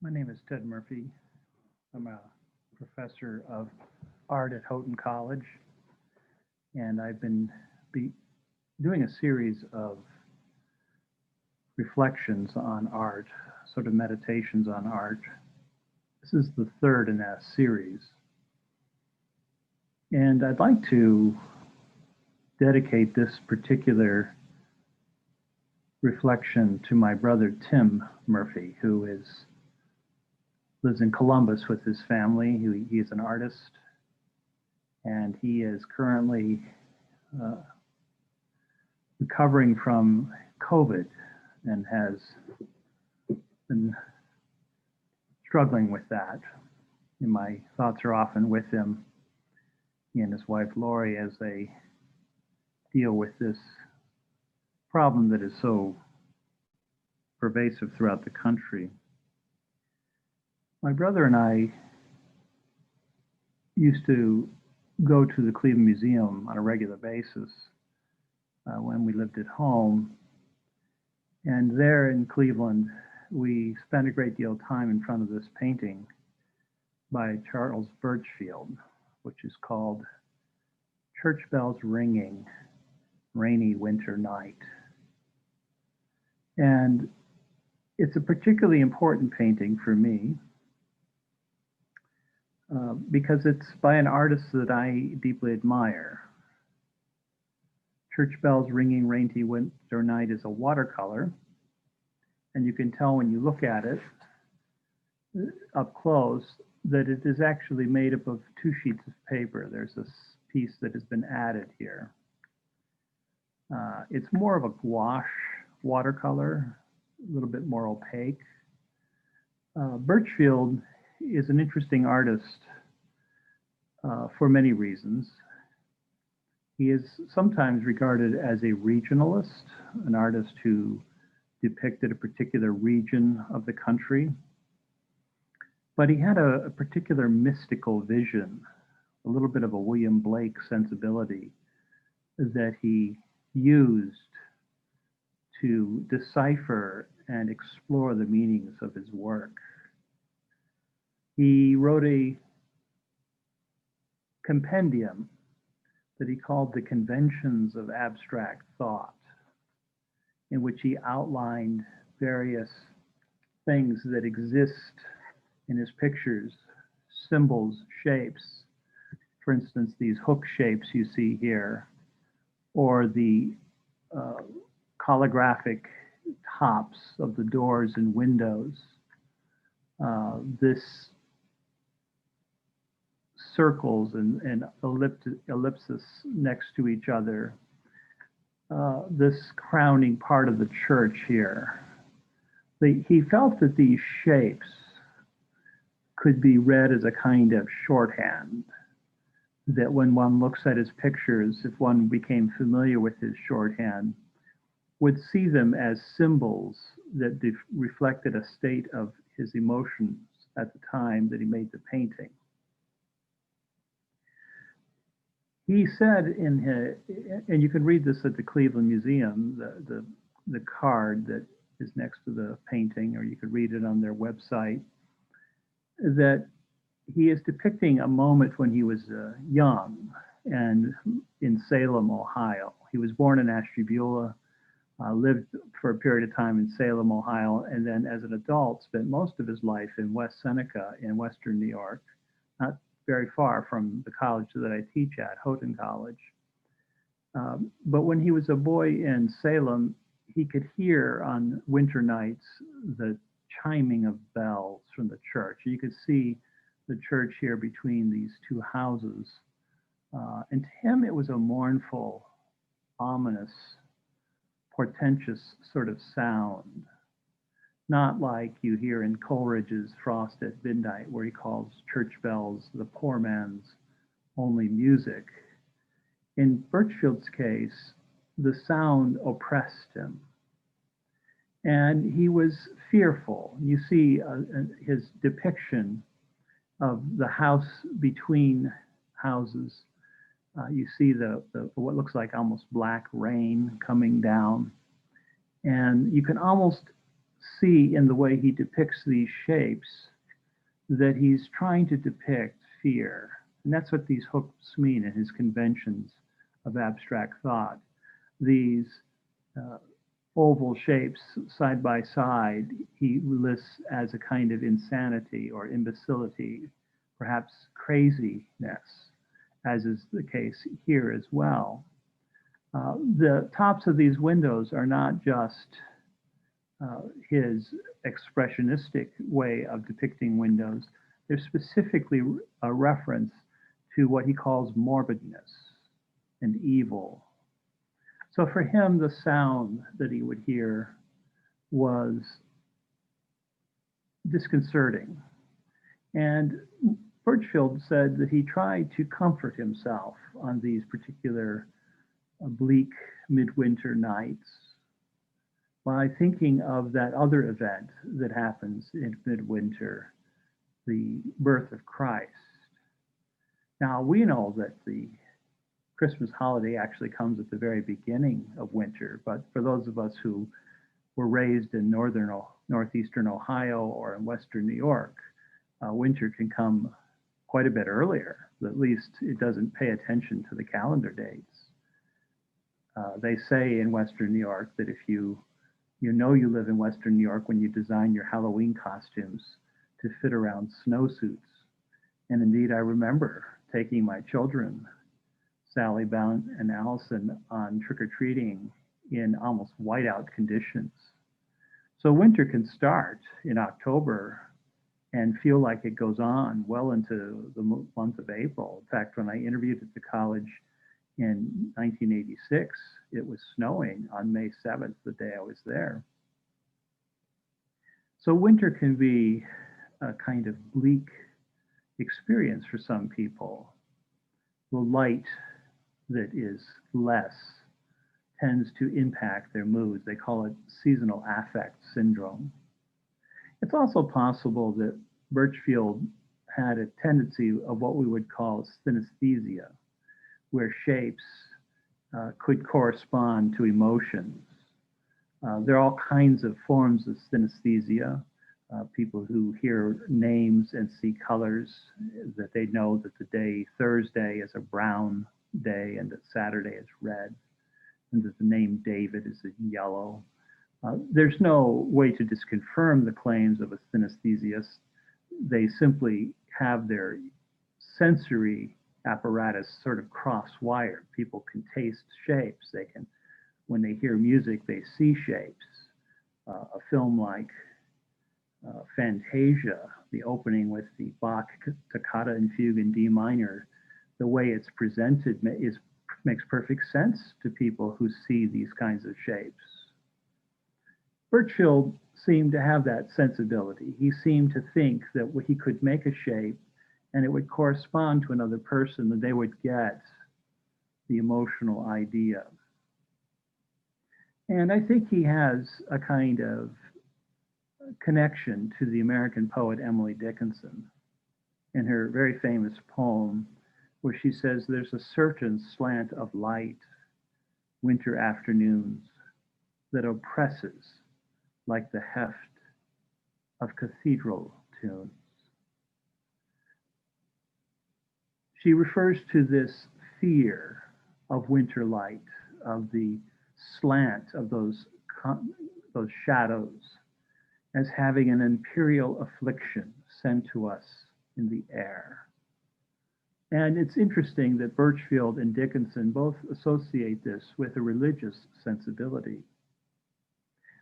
My name is Ted Murphy. I'm a professor of art at Houghton College, and I've been be doing a series of reflections on art, sort of meditations on art. This is the third in that series, and I'd like to dedicate this particular reflection to my brother Tim Murphy, who lives in Columbus with his family. He is an artist, and he is currently uh, recovering from COVID and has been struggling with that. And my thoughts are often with him, he and his wife Lori, as they deal with this problem that is so pervasive throughout the country. My brother and I used to go to the Cleveland Museum on a regular basis when we lived at home. And there in Cleveland, we spent a great deal of time in front of this painting by Charles Birchfield, which is called Church Bells Ringing, Rainy Winter Night. And it's a particularly important painting for me because it's by an artist that I deeply admire. Church Bells Ringing Rainy Winter Night is a watercolor, and you can tell when you look at it up close that it is actually made up of two sheets of paper. There's this piece that has been added here. It's more of a gouache watercolor, a little bit more opaque. Birchfield is an interesting artist for many reasons. He is sometimes regarded as a regionalist, an artist who depicted a particular region of the country. But he had a particular mystical vision, a little bit of a William Blake sensibility that he used to decipher and explore the meanings of his work. He wrote a compendium that he called The Conventions of Abstract Thought, in which he outlined various things that exist in his pictures, symbols, shapes. For instance, these hook shapes you see here, or the holographic tops of the doors and windows. This circles and ellipses next to each other. This crowning part of the church here. He felt that these shapes could be read as a kind of shorthand, that when one looks at his pictures, if one became familiar with his shorthand, would see them as symbols that reflected a state of his emotions at the time that he made the painting. He said and you can read this at the Cleveland Museum, the card that is next to the painting, or you could read it on their website, that he is depicting a moment when he was young and in Salem, Ohio. He was born in Ashtabula, lived for a period of time in Salem, Ohio, and then as an adult spent most of his life in West Seneca in Western New York, not very far from the college that I teach at, Houghton College. But when he was a boy in Salem, he could hear on winter nights the chiming of bells from the church. You could see the church here between these two houses. And to him, it was a mournful, ominous, portentous sort of sound, not like you hear in Coleridge's Frost at Midnight, where he calls church bells the poor man's only music. In Birchfield's case, the sound oppressed him, and he was fearful. You see his depiction of the house between houses. You see the what looks like almost black rain coming down, and you can almost see in the way he depicts these shapes that he's trying to depict fear. And that's what these hooks mean in his conventions of abstract thought. These uh, oval shapes side by side, he lists as a kind of insanity or imbecility, perhaps craziness, as is the case here as well. The tops of these windows are not just his expressionistic way of depicting windows, they're specifically a reference to what he calls morbidness and evil. So for him, the sound that he would hear was disconcerting. And Birchfield said that he tried to comfort himself on these particular bleak midwinter nights by thinking of that other event that happens in midwinter, the birth of Christ. Now, we know that the Christmas holiday actually comes at the very beginning of winter, but for those of us who were raised in northeastern Ohio or in western New York, winter can come quite a bit earlier. At least it doesn't pay attention to the calendar dates. They say in western New York that if you know you live in western New York when you design your Halloween costumes to fit around snowsuits. And indeed, I remember taking my children, Sally, Bound, and Allison, on trick-or-treating in almost whiteout conditions. So winter can start in October and feel like it goes on well into the month of April. In fact, when I interviewed at the college in 1986, it was snowing on May 7th, the day I was there. So winter can be a kind of bleak experience for some people. The light that is less tends to impact their moods. They call it seasonal affect syndrome. It's also possible that Birchfield had a tendency of what we would call synesthesia, where shapes could correspond to emotions. There are all kinds of forms of synesthesia. People who hear names and see colors, that they know that the day Thursday is a brown day and that Saturday is red, and that the name David is in yellow. There's no way to disconfirm the claims of a synesthesiast. They simply have their sensory apparatus sort of cross-wired. People can taste shapes. They can, when they hear music, they see shapes. A film like Fantasia, the opening with the Bach Toccata and Fugue in D minor, the way it's presented makes perfect sense to people who see these kinds of shapes. Birchfield seemed to have that sensibility. He seemed to think that he could make a shape and it would correspond to another person, and they would get the emotional idea. And I think he has a kind of connection to the American poet Emily Dickinson in her very famous poem, where she says, "There's a certain slant of light, winter afternoons, that oppresses like the heft of cathedral tunes." She refers to this fear of winter light, of the slant of those shadows, as having an imperial affliction sent to us in the air. And it's interesting that Birchfield and Dickinson both associate this with a religious sensibility.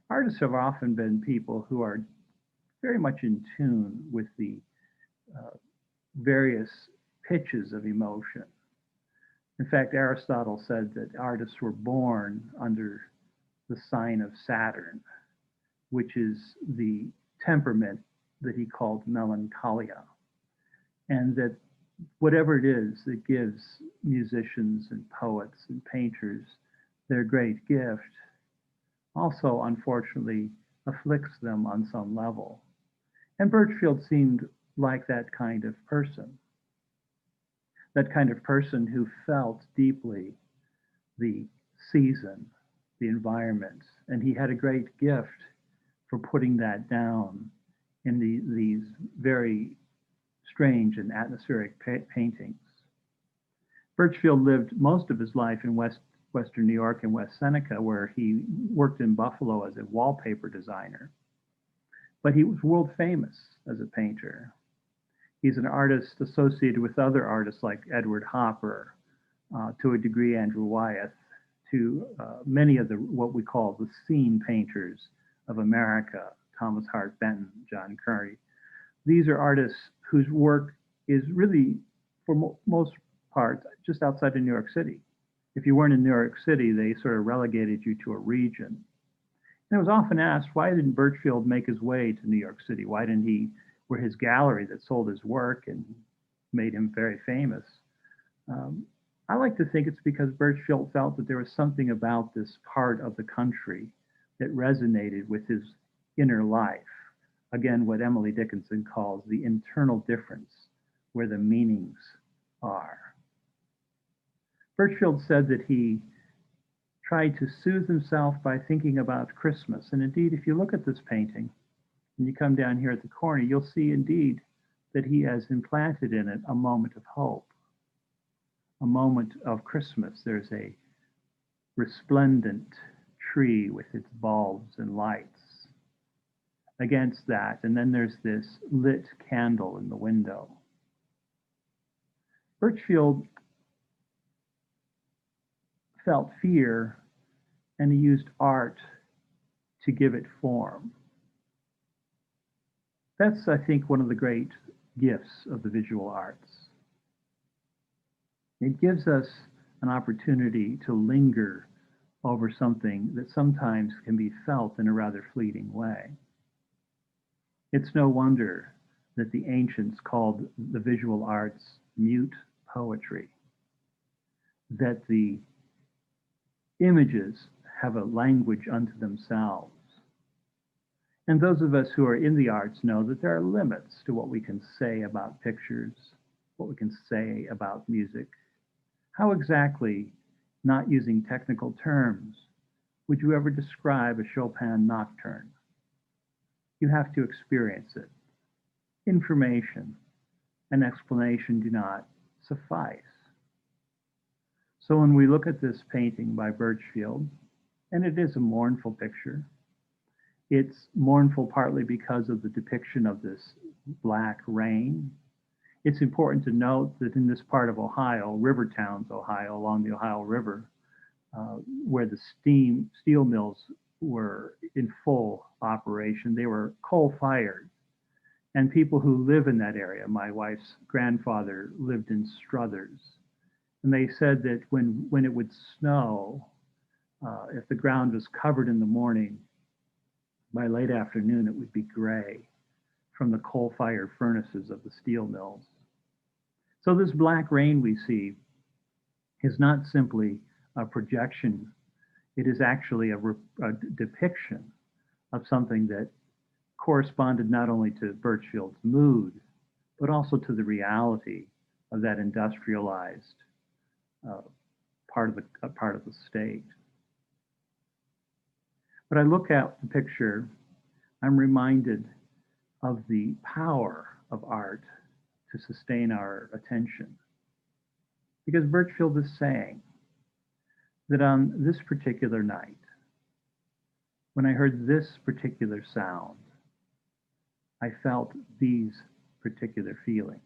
Artists have often been people who are very much in tune with the various pitches of emotion. In fact, Aristotle said that artists were born under the sign of Saturn, which is the temperament that he called melancholia. And that whatever it is that gives musicians and poets and painters their great gift also, unfortunately, afflicts them on some level. And Birchfield seemed like that kind of person who felt deeply the season, the environment, and he had a great gift for putting that down in these very strange and atmospheric paintings. Birchfield lived most of his life in Western New York and West Seneca, where he worked in Buffalo as a wallpaper designer. But he was world famous as a painter. He's an artist associated with other artists like Edward Hopper, to a degree Andrew Wyeth, to many of what we call the scene painters of America, Thomas Hart Benton, John Curry. These are artists whose work is really, for most part, just outside of New York City. If you weren't in New York City, they sort of relegated you to a region. And it was often asked, why didn't Birchfield make his way to New York City? Why didn't he, where his gallery that sold his work and made him very famous? I like to think it's because Birchfield felt that there was something about this part of the country that resonated with his inner life. Again, what Emily Dickinson calls the internal difference, where the meanings are. Birchfield said that he tried to soothe himself by thinking about Christmas. And indeed, if you look at this painting and you come down here at the corner, you'll see indeed that he has implanted in it a moment of hope, a moment of Christmas. There's a resplendent tree with its bulbs and lights against that. And then there's this lit candle in the window. Birchfield felt fear, and he used art to give it form. That's, I think, one of the great gifts of the visual arts. It gives us an opportunity to linger over something that sometimes can be felt in a rather fleeting way. It's no wonder that the ancients called the visual arts mute poetry, that the images have a language unto themselves. And those of us who are in the arts know that there are limits to what we can say about pictures, what we can say about music. How exactly, not using technical terms, would you ever describe a Chopin nocturne? You have to experience it. Information and explanation do not suffice. So when we look at this painting by Birchfield, and it is a mournful picture, it's mournful partly because of the depiction of this black rain. It's important to note that in this part of Ohio, river towns, Ohio, along the Ohio River, where the steel mills were in full operation, they were coal-fired. And people who live in that area, my wife's grandfather lived in Struthers, and they said that when it would snow, if the ground was covered in the morning, by late afternoon it would be gray from the coal-fired furnaces of the steel mills. So this black rain we see is not simply a projection, it is actually a depiction of something that corresponded not only to Birchfield's mood, but also to the reality of that industrialized part of the state. But I look at the picture, I'm reminded of the power of art to sustain our attention. Because Birchfield is saying that on this particular night, when I heard this particular sound, I felt these particular feelings.